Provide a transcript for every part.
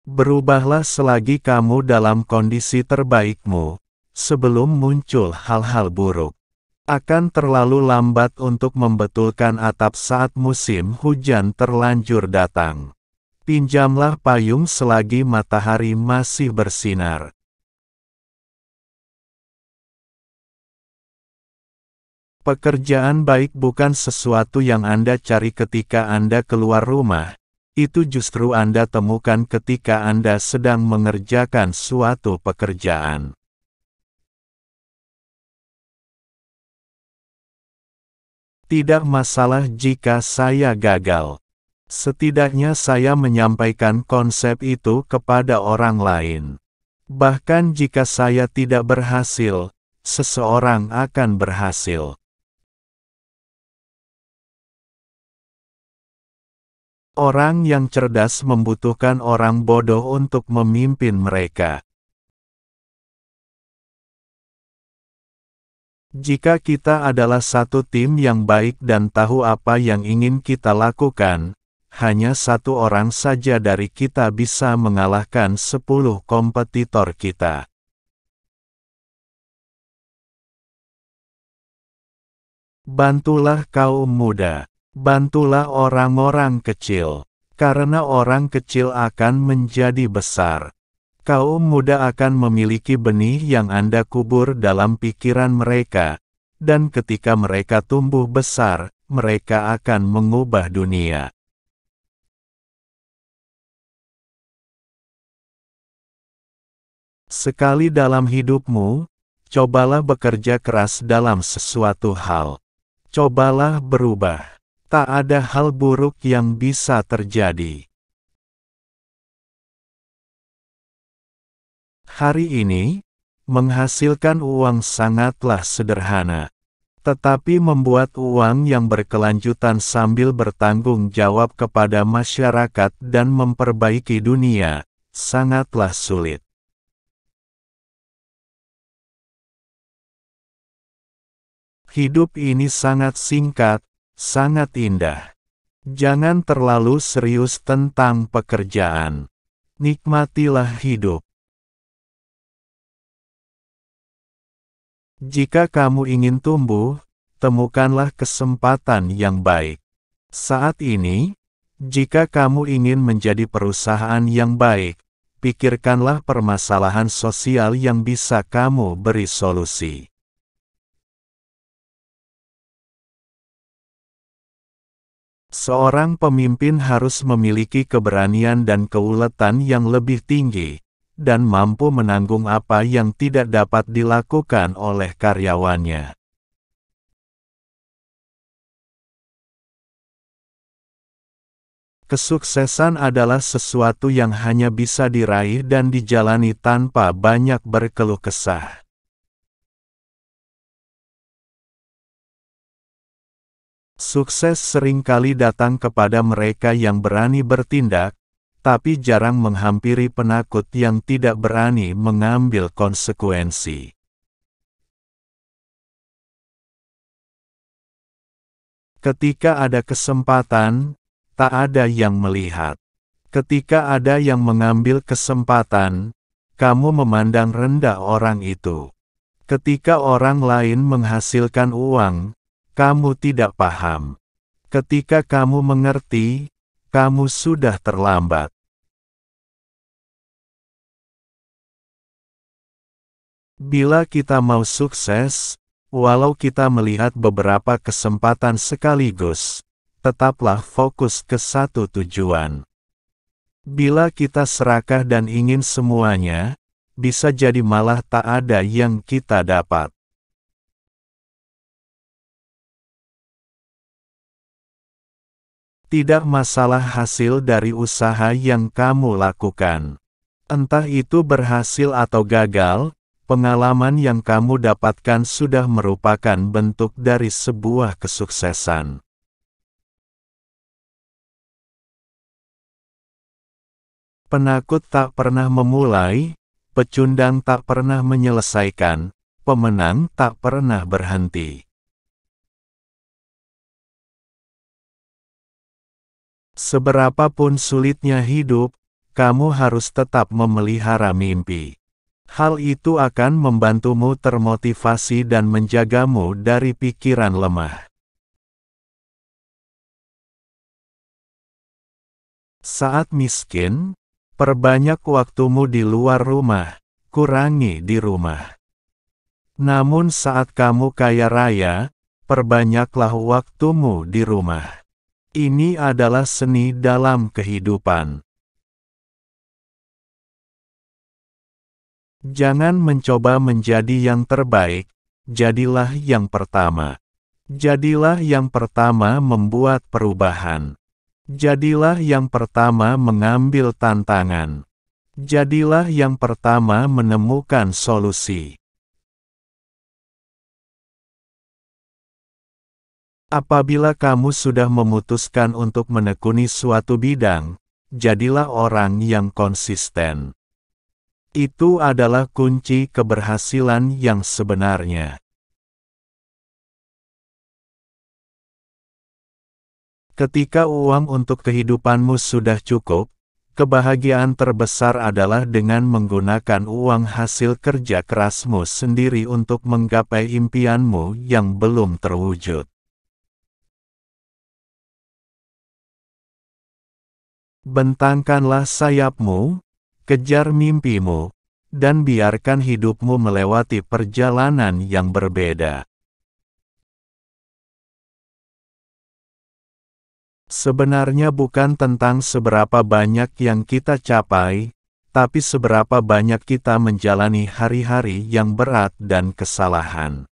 Berubahlah selagi kamu dalam kondisi terbaikmu, sebelum muncul hal-hal buruk. Akan terlalu lambat untuk membetulkan atap saat musim hujan terlanjur datang. Pinjamlah payung selagi matahari masih bersinar. Pekerjaan baik bukan sesuatu yang Anda cari ketika Anda keluar rumah. Itu justru Anda temukan ketika Anda sedang mengerjakan suatu pekerjaan. Tidak masalah jika saya gagal. Setidaknya saya menyampaikan konsep itu kepada orang lain. Bahkan jika saya tidak berhasil, seseorang akan berhasil. Orang yang cerdas membutuhkan orang bodoh untuk memimpin mereka. Jika kita adalah satu tim yang baik dan tahu apa yang ingin kita lakukan, hanya satu orang saja dari kita bisa mengalahkan 10 kompetitor kita. Bantulah kaum muda. Bantulah orang-orang kecil. Karena orang kecil akan menjadi besar. Kaum muda akan memiliki benih yang Anda kubur dalam pikiran mereka. Dan ketika mereka tumbuh besar, mereka akan mengubah dunia. Sekali dalam hidupmu, cobalah bekerja keras dalam sesuatu hal. Cobalah berubah. Tak ada hal buruk yang bisa terjadi. Hari ini, menghasilkan uang sangatlah sederhana. Tetapi membuat uang yang berkelanjutan sambil bertanggung jawab kepada masyarakat dan memperbaiki dunia, sangatlah sulit. Hidup ini sangat singkat, sangat indah. Jangan terlalu serius tentang pekerjaan. Nikmatilah hidup. Jika kamu ingin tumbuh, temukanlah kesempatan yang baik. Saat ini, jika kamu ingin menjadi perusahaan yang baik, pikirkanlah permasalahan sosial yang bisa kamu beri solusi. Seorang pemimpin harus memiliki keberanian dan keuletan yang lebih tinggi, dan mampu menanggung apa yang tidak dapat dilakukan oleh karyawannya. Kesuksesan adalah sesuatu yang hanya bisa diraih dan dijalani tanpa banyak berkeluh kesah. Sukses seringkali datang kepada mereka yang berani bertindak, tapi jarang menghampiri penakut yang tidak berani mengambil konsekuensi. Ketika ada kesempatan, tak ada yang melihat. Ketika ada yang mengambil kesempatan, kamu memandang rendah orang itu. Ketika orang lain menghasilkan uang, kamu tidak paham. Ketika kamu mengerti, kamu sudah terlambat. Bila kita mau sukses, walau kita melihat beberapa kesempatan sekaligus, tetaplah fokus ke satu tujuan. Bila kita serakah dan ingin semuanya, bisa jadi malah tak ada yang kita dapat. Tidak masalah hasil dari usaha yang kamu lakukan. Entah itu berhasil atau gagal, pengalaman yang kamu dapatkan sudah merupakan bentuk dari sebuah kesuksesan. Penakut tak pernah memulai, pecundang tak pernah menyelesaikan, pemenang tak pernah berhenti. Seberapapun sulitnya hidup, kamu harus tetap memelihara mimpi. Hal itu akan membantumu termotivasi dan menjagamu dari pikiran lemah. Saat miskin, perbanyak waktumu di luar rumah, kurangi di rumah. Namun saat kamu kaya raya, perbanyaklah waktumu di rumah. Ini adalah seni dalam kehidupan. Jangan mencoba menjadi yang terbaik, jadilah yang pertama. Jadilah yang pertama membuat perubahan. Jadilah yang pertama mengambil tantangan. Jadilah yang pertama menemukan solusi. Apabila kamu sudah memutuskan untuk menekuni suatu bidang, jadilah orang yang konsisten. Itu adalah kunci keberhasilan yang sebenarnya. Ketika uang untuk kehidupanmu sudah cukup, kebahagiaan terbesar adalah dengan menggunakan uang hasil kerja kerasmu sendiri untuk menggapai impianmu yang belum terwujud. Bentangkanlah sayapmu, kejar mimpimu, dan biarkan hidupmu melewati perjalanan yang berbeda. Sebenarnya bukan tentang seberapa banyak yang kita capai, tapi seberapa banyak kita menjalani hari-hari yang berat dan kesalahan.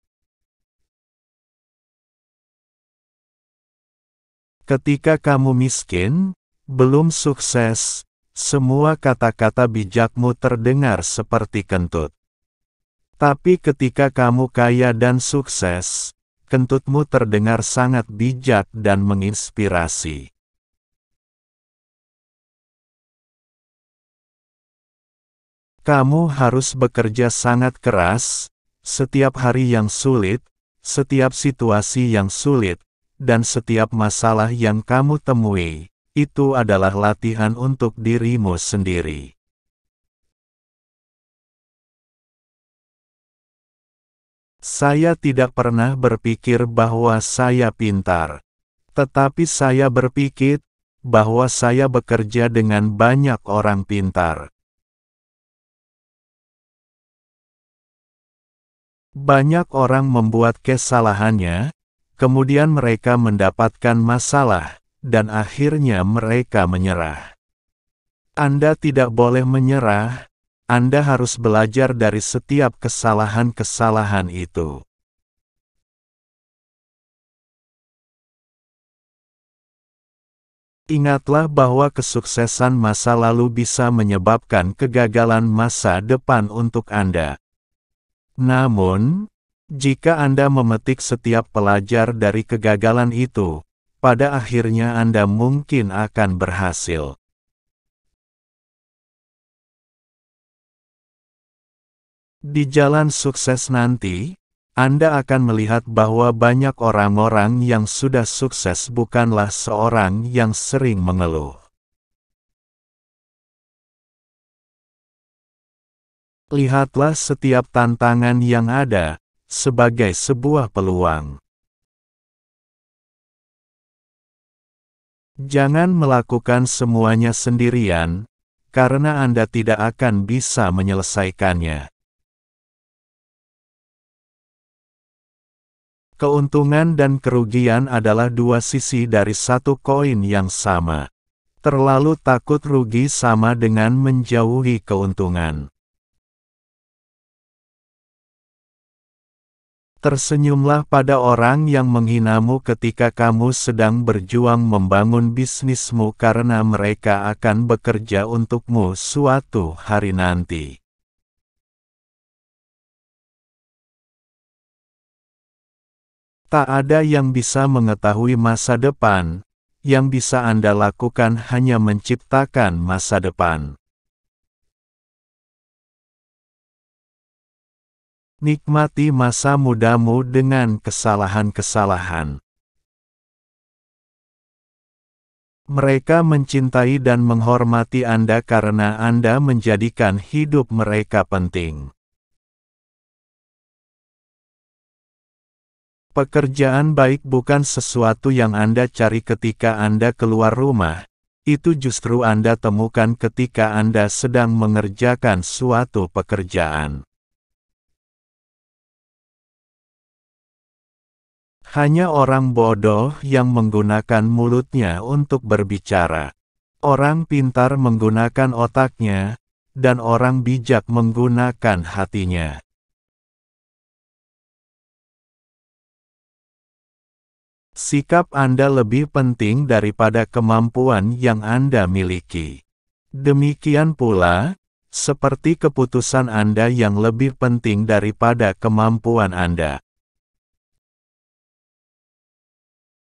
Ketika kamu miskin, belum sukses, semua kata-kata bijakmu terdengar seperti kentut. Tapi ketika kamu kaya dan sukses, kentutmu terdengar sangat bijak dan menginspirasi. Kamu harus bekerja sangat keras, setiap hari yang sulit, setiap situasi yang sulit, dan setiap masalah yang kamu temui. Itu adalah latihan untuk dirimu sendiri. Saya tidak pernah berpikir bahwa saya pintar. Tetapi saya berpikir bahwa saya bekerja dengan banyak orang pintar. Banyak orang membuat kesalahannya, kemudian mereka mendapatkan masalah, dan akhirnya mereka menyerah. Anda tidak boleh menyerah, Anda harus belajar dari setiap kesalahan-kesalahan itu. Ingatlah bahwa kesuksesan masa lalu bisa menyebabkan kegagalan masa depan untuk Anda. Namun, jika Anda memetik setiap pelajar dari kegagalan itu, pada akhirnya Anda mungkin akan berhasil. Di jalan sukses nanti, Anda akan melihat bahwa banyak orang-orang yang sudah sukses bukanlah seorang yang sering mengeluh. Lihatlah setiap tantangan yang ada sebagai sebuah peluang. Jangan melakukan semuanya sendirian, karena Anda tidak akan bisa menyelesaikannya. Keuntungan dan kerugian adalah dua sisi dari satu koin yang sama. Terlalu takut rugi sama dengan menjauhi keuntungan. Tersenyumlah pada orang yang menghinamu ketika kamu sedang berjuang membangun bisnismu karena mereka akan bekerja untukmu suatu hari nanti. Tak ada yang bisa mengetahui masa depan, yang bisa Anda lakukan hanya menciptakan masa depan. Nikmati masa mudamu dengan kesalahan-kesalahan. Mereka mencintai dan menghormati Anda karena Anda menjadikan hidup mereka penting. Pekerjaan baik bukan sesuatu yang Anda cari ketika Anda keluar rumah. Itu justru Anda temukan ketika Anda sedang mengerjakan suatu pekerjaan. Hanya orang bodoh yang menggunakan mulutnya untuk berbicara. Orang pintar menggunakan otaknya, dan orang bijak menggunakan hatinya. Sikap Anda lebih penting daripada kemampuan yang Anda miliki. Demikian pula, seperti keputusan Anda yang lebih penting daripada kemampuan Anda.